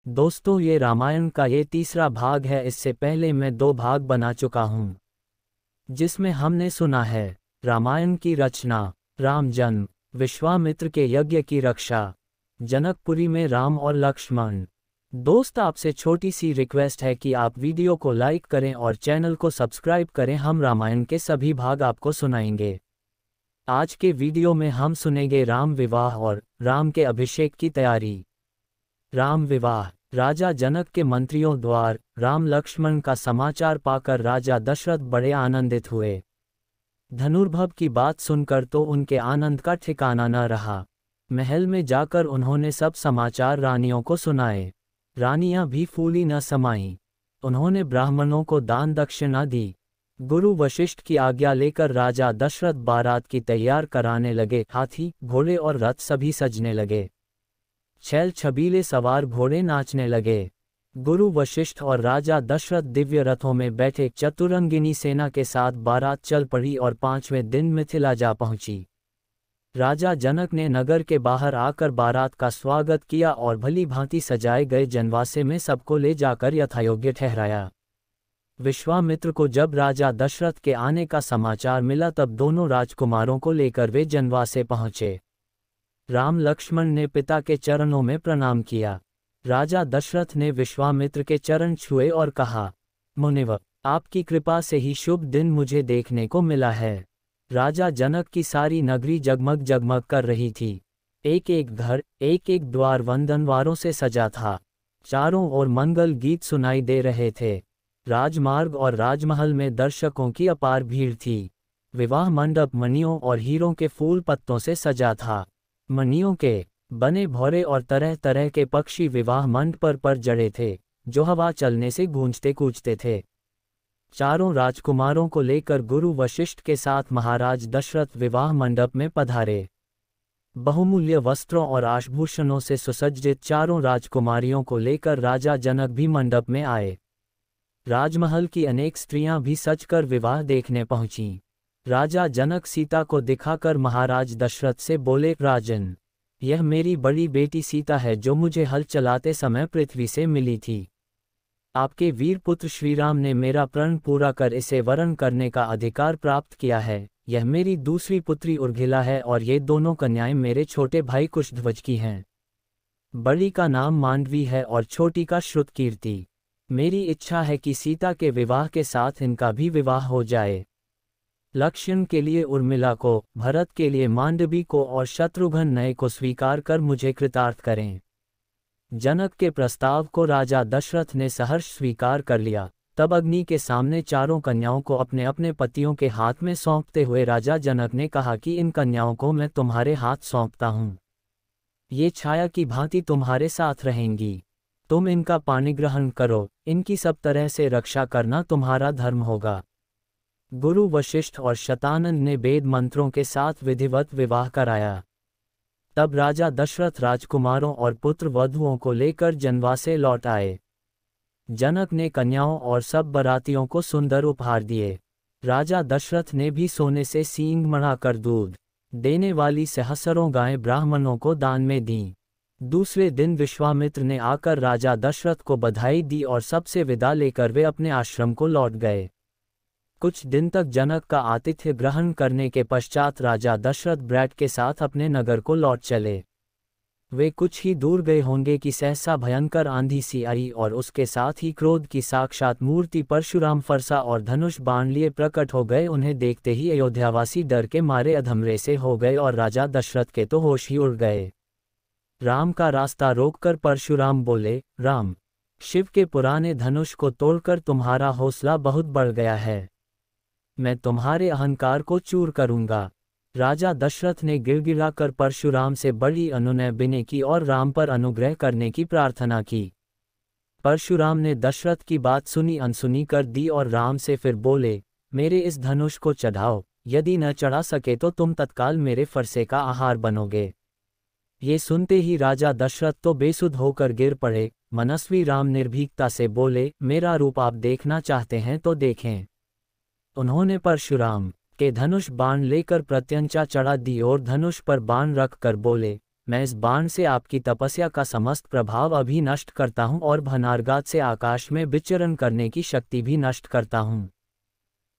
दोस्तों, ये रामायण का ये तीसरा भाग है। इससे पहले मैं 2 भाग बना चुका हूँ, जिसमें हमने सुना है रामायण की रचना, राम जन्म, विश्वामित्र के यज्ञ की रक्षा, जनकपुरी में राम और लक्ष्मण। दोस्त, आपसे छोटी सी रिक्वेस्ट है कि आप वीडियो को लाइक करें और चैनल को सब्सक्राइब करें। हम रामायण के सभी भाग आपको सुनाएंगे। आज के वीडियो में हम सुनेंगे राम विवाह और राम के अभिषेक की तैयारी। राम विवाह। राजा जनक के मंत्रियों द्वार राम लक्ष्मण का समाचार पाकर राजा दशरथ बड़े आनंदित हुए। धनुर्भव की बात सुनकर तो उनके आनंद का ठिकाना न रहा। महल में जाकर उन्होंने सब समाचार रानियों को सुनाए। रानियां भी फूली न समाईं। उन्होंने ब्राह्मणों को दान दक्षिणा दी। गुरु वशिष्ठ की आज्ञा लेकर राजा दशरथ बारात की तैयार कराने लगे। हाथी, घोड़े और रथ सभी सजने लगे। छैल छबीले सवार घोड़े नाचने लगे। गुरु वशिष्ठ और राजा दशरथ दिव्य रथों में बैठे चतुरंगिनी सेना के साथ बारात चल पड़ी और 5वें दिन मिथिला जा पहुंची। राजा जनक ने नगर के बाहर आकर बारात का स्वागत किया और भली भांति सजाए गए जनवासे में सबको ले जाकर यथायोग्य ठहराया। विश्वामित्र को जब राजा दशरथ के आने का समाचार मिला तब दोनों राजकुमारों को लेकर वे जनवासे पहुंचे। राम लक्ष्मण ने पिता के चरणों में प्रणाम किया। राजा दशरथ ने विश्वामित्र के चरण छुए और कहा, मुनिवर, आपकी कृपा से ही शुभ दिन मुझे देखने को मिला है। राजा जनक की सारी नगरी जगमग जगमग कर रही थी। एक एक घर, एक एक द्वार वंदनवारों से सजा था। चारों ओर मंगल गीत सुनाई दे रहे थे। राजमार्ग और राजमहल में दर्शकों की अपार भीड़ थी। विवाह मंडप मणियों और हीरों के फूल पत्तों से सजा था। मणियों के बने भौरे और तरह तरह के पक्षी विवाह मंडप पर जड़े थे, जो हवा चलने से गूंजते कूजते थे। चारों राजकुमारों को लेकर गुरु वशिष्ठ के साथ महाराज दशरथ विवाह मंडप में पधारे। बहुमूल्य वस्त्रों और आभूषणों से सुसज्जित चारों राजकुमारियों को लेकर राजा जनक भी मंडप में आए। राजमहल की अनेक स्त्रियां भी सजकर विवाह देखने पहुंचीं। राजा जनक सीता को दिखाकर महाराज दशरथ से बोले, राजन, यह मेरी बड़ी बेटी सीता है जो मुझे हल चलाते समय पृथ्वी से मिली थी। आपके वीर पुत्र श्रीराम ने मेरा प्रण पूरा कर इसे वरण करने का अधिकार प्राप्त किया है। यह मेरी दूसरी पुत्री उर्मिला है और ये दोनों कन्याएं मेरे छोटे भाई कुशध्वज की हैं। बड़ी का नाम मांडवी है और छोटी का श्रुतकीर्ति। मेरी इच्छा है कि सीता के विवाह के साथ इनका भी विवाह हो जाए। लक्ष्मण के लिए उर्मिला को, भरत के लिए मांडवी को और शत्रुघ्न नए को स्वीकार कर मुझे कृतार्थ करें। जनक के प्रस्ताव को राजा दशरथ ने सहर्ष स्वीकार कर लिया। तब अग्नि के सामने चारों कन्याओं को अपने अपने पतियों के हाथ में सौंपते हुए राजा जनक ने कहा कि इन कन्याओं को मैं तुम्हारे हाथ सौंपता हूँ। ये छाया की भांति तुम्हारे साथ रहेंगी। तुम इनका पाणिग्रहण करो। इनकी सब तरह से रक्षा करना तुम्हारा धर्म होगा। गुरु वशिष्ठ और शतानंद ने वेद मंत्रों के साथ विधिवत विवाह कराया। तब राजा दशरथ राजकुमारों और पुत्र वधुओं को लेकर जनवासे लौट आए। जनक ने कन्याओं और सब बरातियों को सुंदर उपहार दिए। राजा दशरथ ने भी सोने से सींग मढ़ाकर दूध देने वाली सहस्रों गायें ब्राह्मणों को दान में दीं। दूसरे दिन विश्वामित्र ने आकर राजा दशरथ को बधाई दी और सबसे विदा लेकर वे अपने आश्रम को लौट गए। कुछ दिन तक जनक का आतिथ्य ग्रहण करने के पश्चात राजा दशरथ ब्रैट के साथ अपने नगर को लौट चले। वे कुछ ही दूर गए होंगे कि सहसा भयंकर आंधी सी आई और उसके साथ ही क्रोध की साक्षात मूर्ति परशुराम फरसा और धनुष बाण लिए प्रकट हो गए। उन्हें देखते ही अयोध्यावासी डर के मारे अधमरे से हो गए और राजा दशरथ के तो होश ही उड़ गए। राम का रास्ता रोककर परशुराम बोले, राम, शिव के पुराने धनुष को तोड़कर तुम्हारा हौसला बहुत बढ़ गया है। मैं तुम्हारे अहंकार को चूर करूंगा। राजा दशरथ ने गिड़गिड़ाकर परशुराम से बड़ी अनुनय विनय की और राम पर अनुग्रह करने की प्रार्थना की। परशुराम ने दशरथ की बात सुनी अनसुनी कर दी और राम से फिर बोले, मेरे इस धनुष को चढ़ाओ। यदि न चढ़ा सके तो तुम तत्काल मेरे फरसे का आहार बनोगे। ये सुनते ही राजा दशरथ तो बेसुध होकर गिर पड़े। मनस्वी राम निर्भीकता से बोले, मेरा रूप आप देखना चाहते हैं तो देखें। उन्होंने परशुराम के धनुष बाण लेकर प्रत्यंचा चढ़ा दी और धनुष पर बाण रख कर बोले, मैं इस बाण से आपकी तपस्या का समस्त प्रभाव अभी नष्ट करता हूँ और भनारगात से आकाश में विचरण करने की शक्ति भी नष्ट करता हूँ।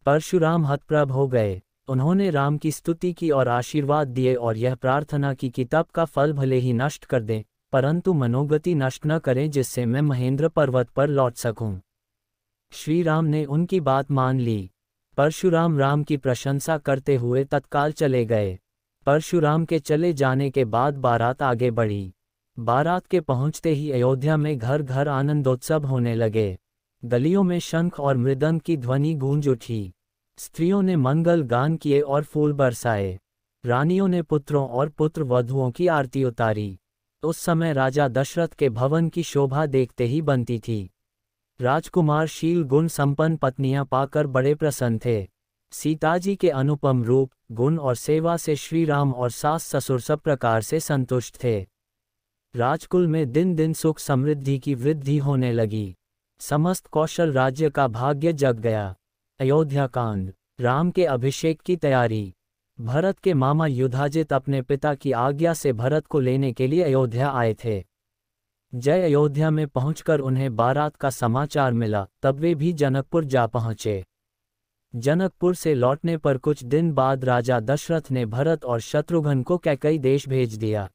परशुराम हतप्रभ हो गए। उन्होंने राम की स्तुति की और आशीर्वाद दिए और यह प्रार्थना की कि तप का फल भले ही नष्ट कर दें, परंतु मनोगति नष्ट न करें, जिससे मैं महेंद्र पर्वत पर लौट सकूं। श्री राम ने उनकी बात मान ली। परशुराम राम की प्रशंसा करते हुए तत्काल चले गए। परशुराम के चले जाने के बाद बारात आगे बढ़ी। बारात के पहुंचते ही अयोध्या में घर घर आनंदोत्सव होने लगे। गलियों में शंख और मृदंग की ध्वनि गूंज उठी। स्त्रियों ने मंगल गान किए और फूल बरसाए। रानियों ने पुत्रों और पुत्र वधुओं की आरती उतारी। उस समय राजा दशरथ के भवन की शोभा देखते ही बनती थी। राजकुमार शील गुण संपन्न पत्नियां पाकर बड़े प्रसन्न थे। सीताजी के अनुपम रूप, गुण और सेवा से श्री राम और सास ससुर सब प्रकार से संतुष्ट थे। राजकुल में दिन दिन सुख समृद्धि की वृद्धि होने लगी। समस्त कौशल राज्य का भाग्य जग गया। अयोध्या कांड। राम के अभिषेक की तैयारी। भरत के मामा युधाजित अपने पिता की आज्ञा से भरत को लेने के लिए अयोध्या आए थे। जय अयोध्या में पहुंचकर उन्हें बारात का समाचार मिला, तब वे भी जनकपुर जा पहुंचे। जनकपुर से लौटने पर कुछ दिन बाद राजा दशरथ ने भरत और शत्रुघ्न को कैकई देश भेज दिया।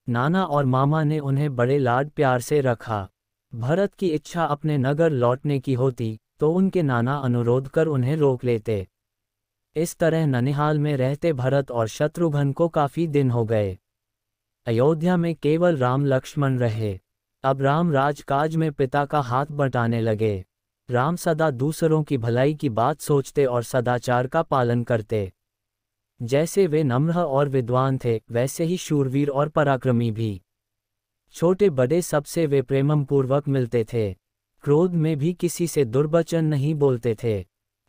नाना और मामा ने उन्हें बड़े लाड प्यार से रखा। भरत की इच्छा अपने नगर लौटने की होती तो उनके नाना अनुरोध कर उन्हें रोक लेते। इस तरह ननिहाल में रहते भरत और शत्रुघ्न को काफी दिन हो गए। अयोध्या में केवल राम लक्ष्मण रहे। अब राम राजकाज में पिता का हाथ बंटाने लगे। राम सदा दूसरों की भलाई की बात सोचते और सदाचार का पालन करते। जैसे वे नम्र और विद्वान थे, वैसे ही शूरवीर और पराक्रमी भी। छोटे बड़े सबसे वे प्रेमपूर्वक मिलते थे। क्रोध में भी किसी से दुर्वचन नहीं बोलते थे।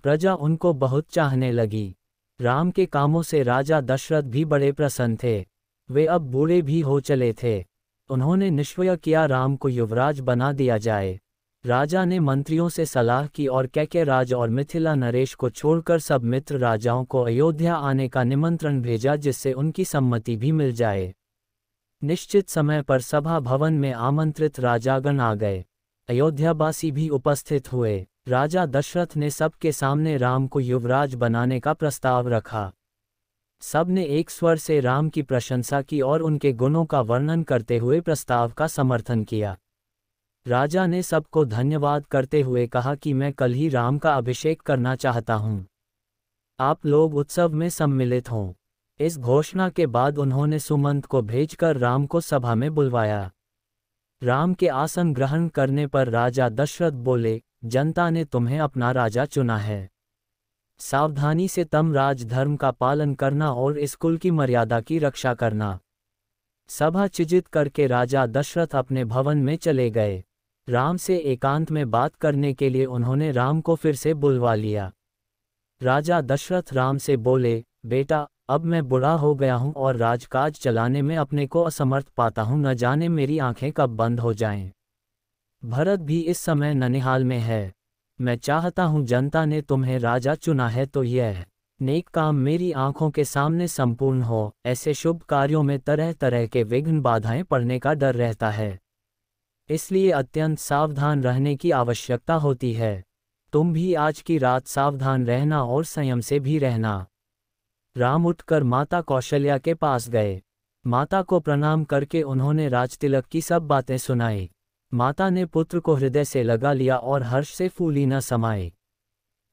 प्रजा उनको बहुत चाहने लगी। राम के कामों से राजा दशरथ भी बड़े प्रसन्न थे। वे अब बूढ़े भी हो चले थे। उन्होंने निश्चय किया राम को युवराज बना दिया जाए। राजा ने मंत्रियों से सलाह की और कैकेराज और मिथिला नरेश को छोड़कर सब मित्र राजाओं को अयोध्या आने का निमंत्रण भेजा, जिससे उनकी सम्मति भी मिल जाए। निश्चित समय पर सभा भवन में आमंत्रित राजागण आ गए। अयोध्यावासी भी उपस्थित हुए। राजा दशरथ ने सबके सामने राम को युवराज बनाने का प्रस्ताव रखा। सब ने एक स्वर से राम की प्रशंसा की और उनके गुणों का वर्णन करते हुए प्रस्ताव का समर्थन किया। राजा ने सबको धन्यवाद करते हुए कहा कि मैं कल ही राम का अभिषेक करना चाहता हूँ। आप लोग उत्सव में सम्मिलित हों। इस घोषणा के बाद उन्होंने सुमंत को भेजकर राम को सभा में बुलवाया। राम के आसन ग्रहण करने पर राजा दशरथ बोले, जनता ने तुम्हें अपना राजा चुना है। सावधानी से तम राजधर्म का पालन करना और इस कुल की मर्यादा की रक्षा करना। सभा चिजित करके राजा दशरथ अपने भवन में चले गए। राम से एकांत में बात करने के लिए उन्होंने राम को फिर से बुलवा लिया। राजा दशरथ राम से बोले, बेटा, अब मैं बूढ़ा हो गया हूँ और राजकाज चलाने में अपने को असमर्थ पाता हूँ, न जाने मेरी आंखें कब बंद हो जाएं। भरत भी इस समय ननिहाल में है। मैं चाहता हूँ जनता ने तुम्हें राजा चुना है तो यह नेक काम मेरी आंखों के सामने संपूर्ण हो। ऐसे शुभ कार्यों में तरह तरह के विघ्न बाधाएं पड़ने का डर रहता है, इसलिए अत्यंत सावधान रहने की आवश्यकता होती है। तुम भी आज की रात सावधान रहना और संयम से भी रहना। राम उठकर माता कौशल्या के पास गए। माता को प्रणाम करके उन्होंने राजतिलक की सब बातें सुनाई। माता ने पुत्र को हृदय से लगा लिया और हर्ष से फूली न समाई।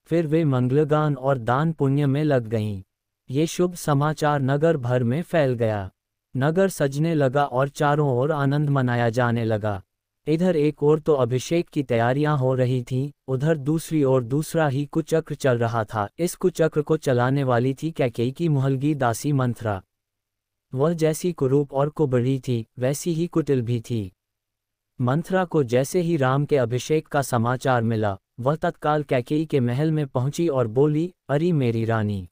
फिर वे मंगलगान और दान पुण्य में लग गईं। ये शुभ समाचार नगर भर में फैल गया। नगर सजने लगा और चारों ओर आनंद मनाया जाने लगा। इधर एक ओर तो अभिषेक की तैयारियां हो रही थीं, उधर दूसरी ओर दूसरा ही कुचक्र चल रहा था। इस कुचक्र को चलाने वाली थी कैकेयी की मुहलगी दासी मंथरा। वह जैसी कुरूप और कुबड़ी थी, वैसी ही कुटिल भी थी। मंथरा को जैसे ही राम के अभिषेक का समाचार मिला, वह तत्काल कैकेयी के महल में पहुंची और बोली, अरे मेरी रानी,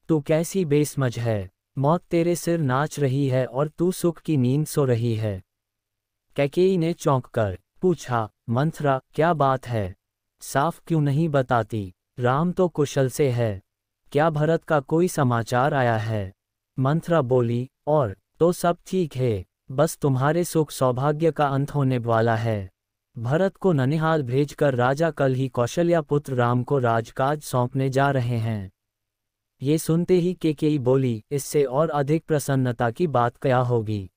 तू कैसी बेसमझ है। मौत तेरे सिर नाच रही है और तू सुख की नींद सो रही है। कैकेयी ने चौंककर पूछा, मंथरा, क्या बात है? साफ क्यों नहीं बताती? राम तो कुशल से है। क्या भरत का कोई समाचार आया है? मंथरा बोली, और तो सब ठीक है, बस तुम्हारे सुख सौभाग्य का अंत होने वाला है। भरत को ननिहाल भेजकर राजा कल ही कौशल्या पुत्र राम को राजकाज सौंपने जा रहे हैं। ये सुनते ही कैकेयी बोली, इससे और अधिक प्रसन्नता की बात क्या होगी।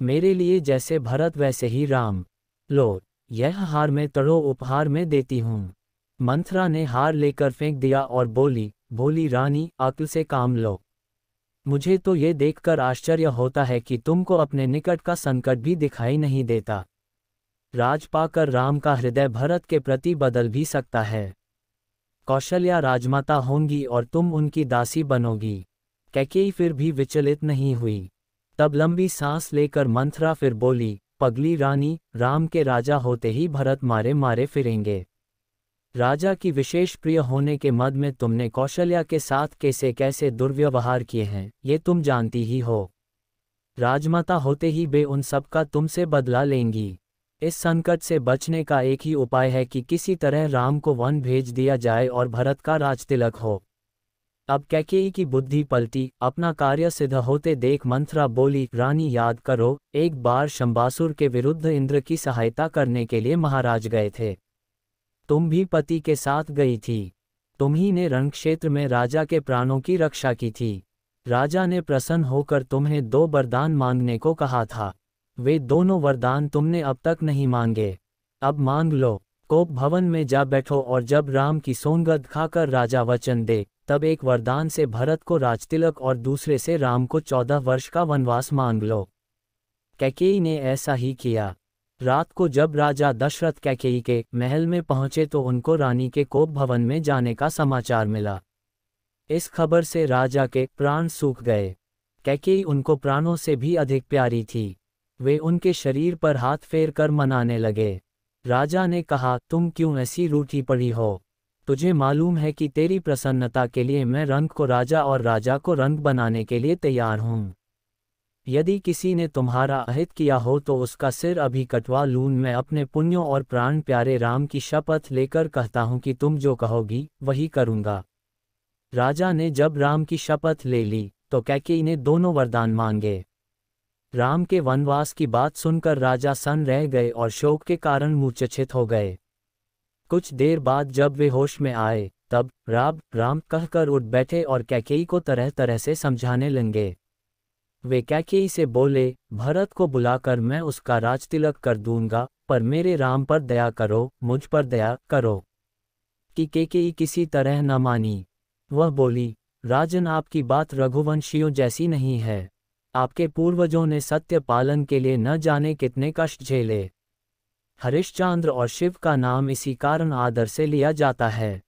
मेरे लिए जैसे भरत वैसे ही राम। लो, यह हार मैं तड़ो उपहार में देती हूँ। मंथरा ने हार लेकर फेंक दिया और बोली, भोली रानी, अक्ल से काम लो। मुझे तो ये देखकर आश्चर्य होता है कि तुमको अपने निकट का संकट भी दिखाई नहीं देता। राज पाकर राम का हृदय भरत के प्रति बदल भी सकता है। कौशल्या राजमाता होंगी और तुम उनकी दासी बनोगी। कैकेयी फिर भी विचलित नहीं हुई। तब लंबी सांस लेकर मंथरा फिर बोली, पगली रानी, राम के राजा होते ही भरत मारे मारे फिरेंगे। राजा की विशेष प्रिय होने के मद में तुमने कौशल्या के साथ कैसे कैसे दुर्व्यवहार किए हैं, ये तुम जानती ही हो। राजमाता होते ही वे उन सब का तुमसे बदला लेंगी। इस संकट से बचने का एक ही उपाय है कि किसी तरह राम को वन भेज दिया जाए और भरत का राजतिलक हो। अब कैकेयी की बुद्धि पलटी। अपना कार्य सिद्ध होते देख मंथरा बोली, रानी याद करो, एक बार शंबासुर के विरुद्ध इंद्र की सहायता करने के लिए महाराज गए थे। तुम भी पति के साथ गई थी। तुम्ही ने रणक्षेत्र में राजा के प्राणों की रक्षा की थी। राजा ने प्रसन्न होकर तुम्हें 2 वरदान मांगने को कहा था। वे दोनों वरदान तुमने अब तक नहीं मांगे, अब मांग लो। कोप भवन में जा बैठो और जब राम की सोनगद खाकर राजा वचन दे, तब एक वरदान से भरत को राजतिलक और दूसरे से राम को 14 वर्ष का वनवास मांग लो। कैकेयी ने ऐसा ही किया। रात को जब राजा दशरथ कैकेयी के महल में पहुंचे तो उनको रानी के कोप भवन में जाने का समाचार मिला। इस खबर से राजा के प्राण सूख गए। कैकेयी उनको प्राणों से भी अधिक प्यारी थी। वे उनके शरीर पर हाथ फेर कर मनाने लगे। राजा ने कहा, तुम क्यों ऐसी रूठी पड़ी हो? तुझे मालूम है कि तेरी प्रसन्नता के लिए मैं रंग को राजा और राजा को रंग बनाने के लिए तैयार हूँ। यदि किसी ने तुम्हारा अहित किया हो तो उसका सिर अभी कटवा लूँ। मैं अपने पुण्यों और प्राण प्यारे राम की शपथ लेकर कहता हूँ कि तुम जो कहोगी वही करूँगा। राजा ने जब राम की शपथ ले ली तो कैकेयी ने दोनों वरदान मांगे। राम के वनवास की बात सुनकर राजा सन्न रह गए और शोक के कारण मूर्छित हो गए। कुछ देर बाद जब वे होश में आए तब राम कहकर उठ बैठे और कैकेयी को तरह तरह से समझाने लगे। वे कैकेयी से बोले, भरत को बुलाकर मैं उसका राजतिलक कर दूंगा, पर मेरे राम पर दया करो, मुझ पर दया करो। कि कैकेयी किसी तरह न मानी। वह बोली, राजन, आपकी बात रघुवंशियों जैसी नहीं है। आपके पूर्वजों ने सत्य पालन के लिए न जाने कितने कष्ट झेले। हरिश्चंद्र और शिव का नाम इसी कारण आदर से लिया जाता है।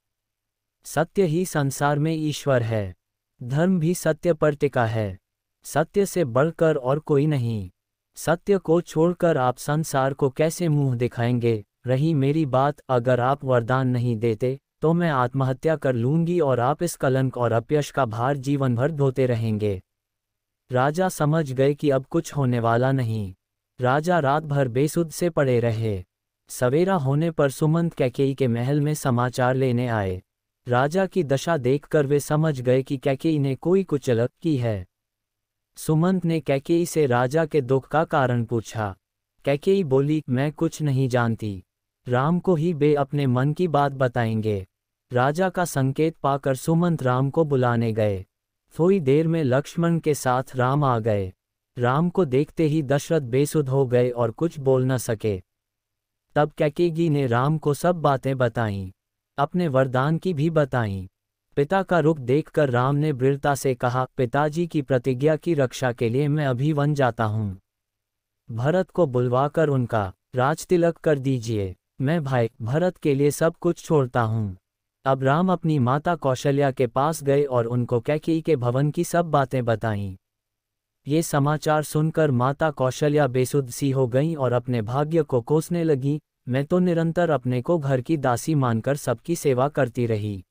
सत्य ही संसार में ईश्वर है। धर्म भी सत्य पर टिका है। सत्य से बढ़कर और कोई नहीं। सत्य को छोड़कर आप संसार को कैसे मुंह दिखाएंगे? रही मेरी बात, अगर आप वरदान नहीं देते तो मैं आत्महत्या कर लूंगी और आप इस कलंक और अपयश का भार जीवन भर ढोते रहेंगे। राजा समझ गए कि अब कुछ होने वाला नहीं। राजा रात भर बेसुध से पड़े रहे। सवेरा होने पर सुमंत कैकेयी के महल में समाचार लेने आए। राजा की दशा देखकर वे समझ गए कि कैकेयी ने कोई कुचलत की है। सुमंत ने कैकेयी से राजा के दुख का कारण पूछा। कैकेयी बोली, मैं कुछ नहीं जानती। राम को ही वे अपने मन की बात बताएंगे। राजा का संकेत पाकर सुमंत राम को बुलाने गए। थोड़ी देर में लक्ष्मण के साथ राम आ गए। राम को देखते ही दशरथ बेसुध हो गए और कुछ बोल न सके। तब कैकेयी ने राम को सब बातें बताईं, अपने वरदान की भी बताईं। पिता का रुख देखकर राम ने दृढ़ता से कहा, पिताजी की प्रतिज्ञा की रक्षा के लिए मैं अभी वन जाता हूँ। भरत को बुलवाकर उनका राजतिलक कर दीजिए। मैं भाई भरत के लिए सब कुछ छोड़ता हूँ। अब राम अपनी माता कौशल्या के पास गए और उनको कैकेयी के भवन की सब बातें बताईं। ये समाचार सुनकर माता कौशल्या बेसुध सी हो गईं और अपने भाग्य को कोसने लगीं। मैं तो निरंतर अपने को घर की दासी मानकर सबकी सेवा करती रही।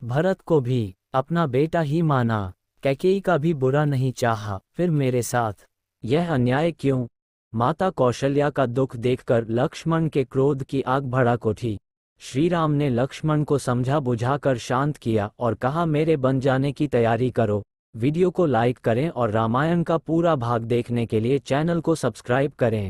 भरत को भी अपना बेटा ही माना, कैकेयी का भी बुरा नहीं चाहा, फिर मेरे साथ यह अन्याय क्यों? माता कौशल्या का दुख देखकर लक्ष्मण के क्रोध की आग भड़क उठी। श्री राम ने लक्ष्मण को समझा बुझाकर शांत किया और कहा, मेरे बन जाने की तैयारी करो। वीडियो को लाइक करें और रामायण का पूरा भाग देखने के लिए चैनल को सब्सक्राइब करें।